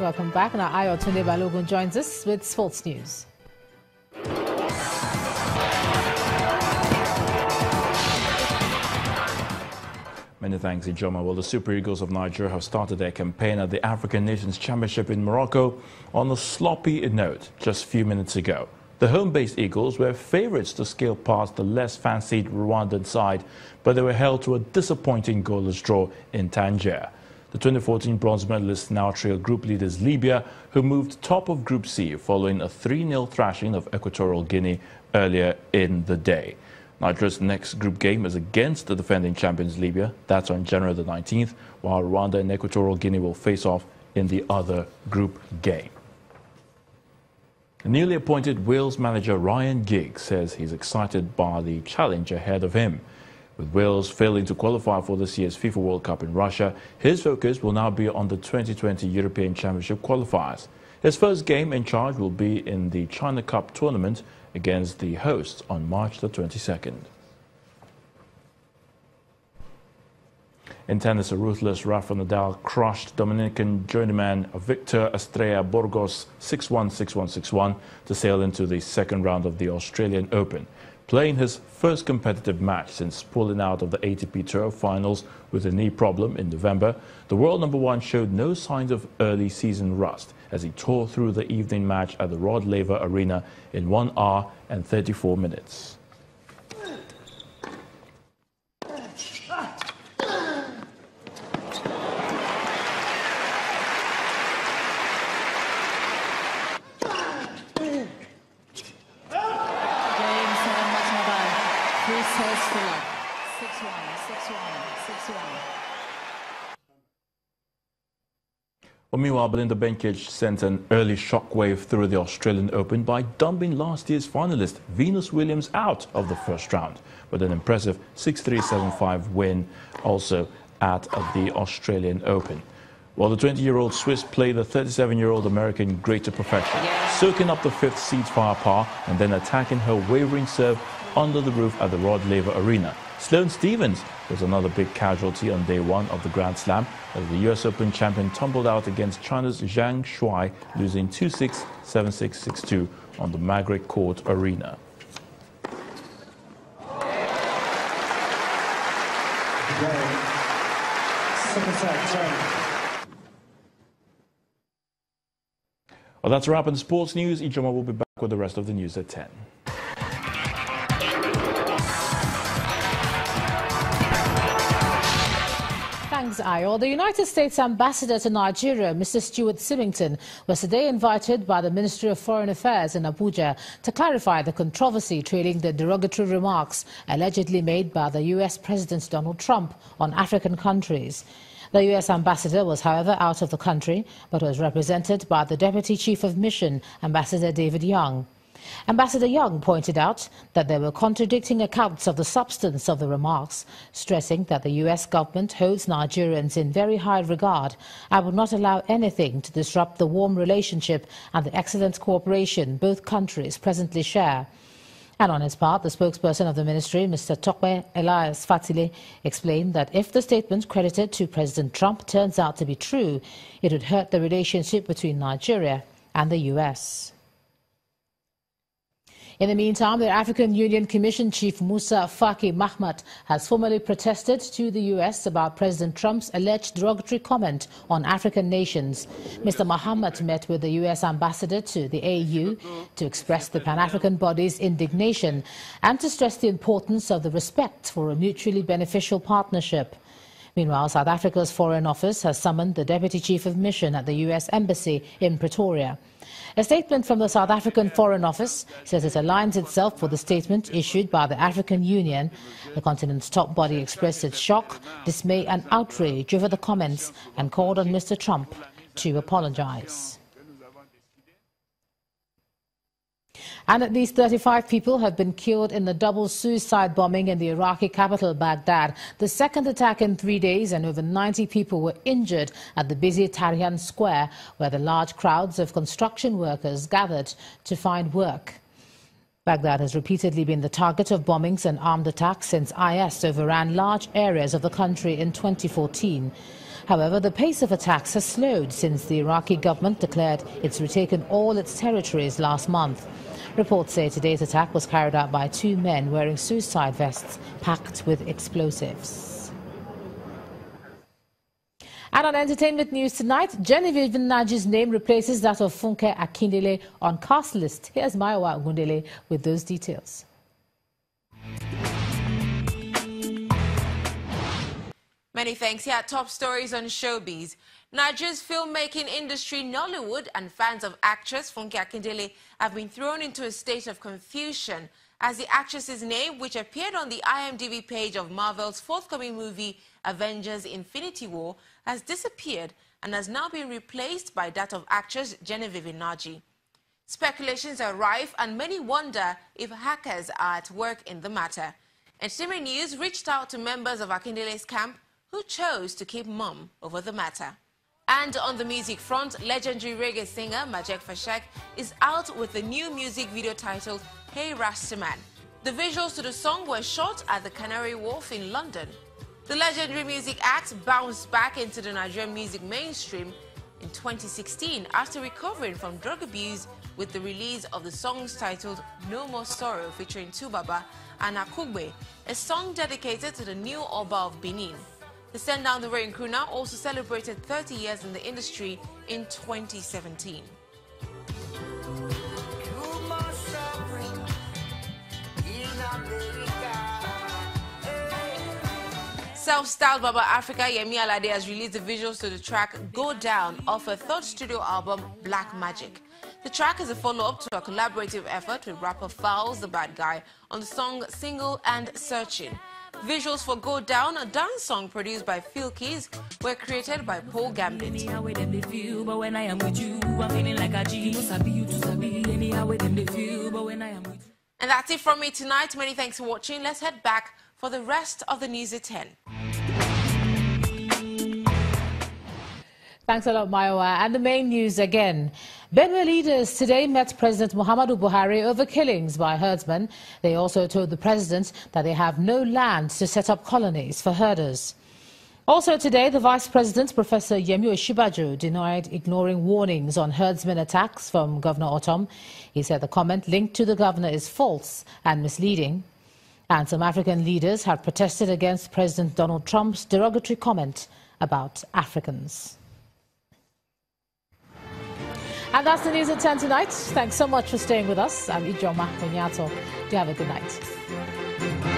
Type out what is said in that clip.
Welcome back. Now, Ayotunde Balogun joins us with sports news. Many thanks, Ijoma. Well, the Super Eagles of Nigeria have started their campaign at the African Nations Championship in Morocco on a sloppy note just a few minutes ago. The home-based Eagles were favourites to scale past the less fancied Rwandan side, but they were held to a disappointing goalless draw in Tangier. The 2014 bronze medalists now trail group leaders Libya, who moved top of Group C following a 3-0 thrashing of Equatorial Guinea earlier in the day. Nigeria's next group game is against the defending champions Libya. That's on January the 19th, while Rwanda and Equatorial Guinea will face off in the other group game. The newly appointed Wales manager Ryan Giggs says he's excited by the challenge ahead of him. With Wales failing to qualify for this year's FIFA World Cup in Russia, his focus will now be on the 2020 European Championship qualifiers. His first game in charge will be in the China Cup tournament against the hosts on March the 22nd. In tennis, a ruthless Rafa Nadal crushed Dominican journeyman Victor Estrella Burgos 6-1, 6-1, 6-1 to sail into the second round of the Australian Open. Playing his first competitive match since pulling out of the ATP Tour finals with a knee problem in November, the world number one showed no signs of early season rust as he tore through the evening match at the Rod Laver Arena in 1 hour and 34 minutes. Well, meanwhile, Belinda Bencic sent an early shockwave through the Australian Open by dumping last year's finalist Venus Williams out of the first round with an impressive 6-3, 7-5 win also at the Australian Open. While the 20-year-old Swiss played the 37-year-old American great to perfection, soaking up the fifth seed's firepower and then attacking her wavering serve under the roof at the Rod Laver Arena. Sloane Stephens was another big casualty on day one of the Grand Slam as the US Open champion tumbled out against China's Zhang Shuai, losing 2-6, 7-6, 6-2 on the Margaret Court Arena. Well, that's a wrap on the sports news. Ijoma will be back with the rest of the news at 10. Thanks, Ayo. The United States Ambassador to Nigeria, Mr. Stuart Symington, was today invited by the Ministry of Foreign Affairs in Abuja to clarify the controversy trailing the derogatory remarks allegedly made by the U.S. President Donald Trump on African countries. The U.S. ambassador was, however, out of the country, but was represented by the Deputy Chief of Mission, Ambassador David Young. Ambassador Young pointed out that there were contradicting accounts of the substance of the remarks, stressing that the U.S. government holds Nigerians in very high regard and would not allow anything to disrupt the warm relationship and the excellent cooperation both countries presently share. And on his part, the spokesperson of the ministry, Mr. Tokwe Elias Fatile, explained that if the statement credited to President Trump turns out to be true, it would hurt the relationship between Nigeria and the U.S. In the meantime, the African Union Commission Chief Musa Faki Mahamat has formally protested to the U.S. about President Trump's alleged derogatory comment on African nations. Mr. Mahamat met with the U.S. ambassador to the AU to express the Pan-African body's indignation and to stress the importance of the respect for a mutually beneficial partnership. Meanwhile, South Africa's Foreign Office has summoned the Deputy Chief of Mission at the U.S. Embassy in Pretoria. A statement from the South African Foreign Office says it aligns itself with the statement issued by the African Union. The continent's top body expressed its shock, dismay and outrage over the comments and called on Mr. Trump to apologize. And at least 35 people have been killed in the double suicide bombing in the Iraqi capital, Baghdad. The second attack in 3 days, and over 90 people were injured at the busy Tahrir Square, where the large crowds of construction workers gathered to find work. Baghdad has repeatedly been the target of bombings and armed attacks since IS overran large areas of the country in 2014. However, the pace of attacks has slowed since the Iraqi government declared it's retaken all its territories last month. Reports say today's attack was carried out by 2 men wearing suicide vests packed with explosives. And on entertainment news tonight, Genevieve Nnaji's name replaces that of Funke Akindele on cast list. Here's Mayowa Ogundele with those details. Many thanks. Here are top stories on showbiz. Nigeria's filmmaking industry, Nollywood, and fans of actress Funke Akindele have been thrown into a state of confusion as the actress's name, which appeared on the IMDb page of Marvel's forthcoming movie Avengers Infinity War, has disappeared and has now been replaced by that of actress Genevieve Nnaji. Speculations are rife and many wonder if hackers are at work in the matter. Entertainment News reached out to members of Akindele's camp who chose to keep mum over the matter. And on the music front, legendary reggae singer Majek Fashek is out with a new music video titled Hey Rastaman. The visuals to the song were shot at the Canary Wharf in London. The legendary music act bounced back into the Nigerian music mainstream in 2016 after recovering from drug abuse with the release of the songs titled No More Sorrow featuring Tubaba and Akugbe, a song dedicated to the new Oba of Benin. The Send Down the Rain crew now also celebrated 30 years in the industry in 2017. Self-styled Baba Africa, Yemi Alade has released the visuals to the track Go Down off her third studio album, Black Magic. The track is a follow-up to a collaborative effort with rapper Fowls the Bad Guy on the song Single and Searching. Visuals for Go Down, a dance song produced by Phil Keys, were created by Paul Gambit. And that's it from me tonight. Many thanks for watching. Let's head back for the rest of the news at 10. Thanks a lot, Mayowa. And the main news again. Benue leaders today met President Muhammadu Buhari over killings by herdsmen. They also told the president that they have no land to set up colonies for herders. Also today, the Vice President, Professor Yemi Osinbajo, denied ignoring warnings on herdsmen attacks from Governor Otom. He said the comment linked to the governor is false and misleading. And some African leaders have protested against President Donald Trump's derogatory comment about Africans. And that's the news at 10 tonight. Thanks so much for staying with us. I'm Ijoma Konyato. Do have a good night.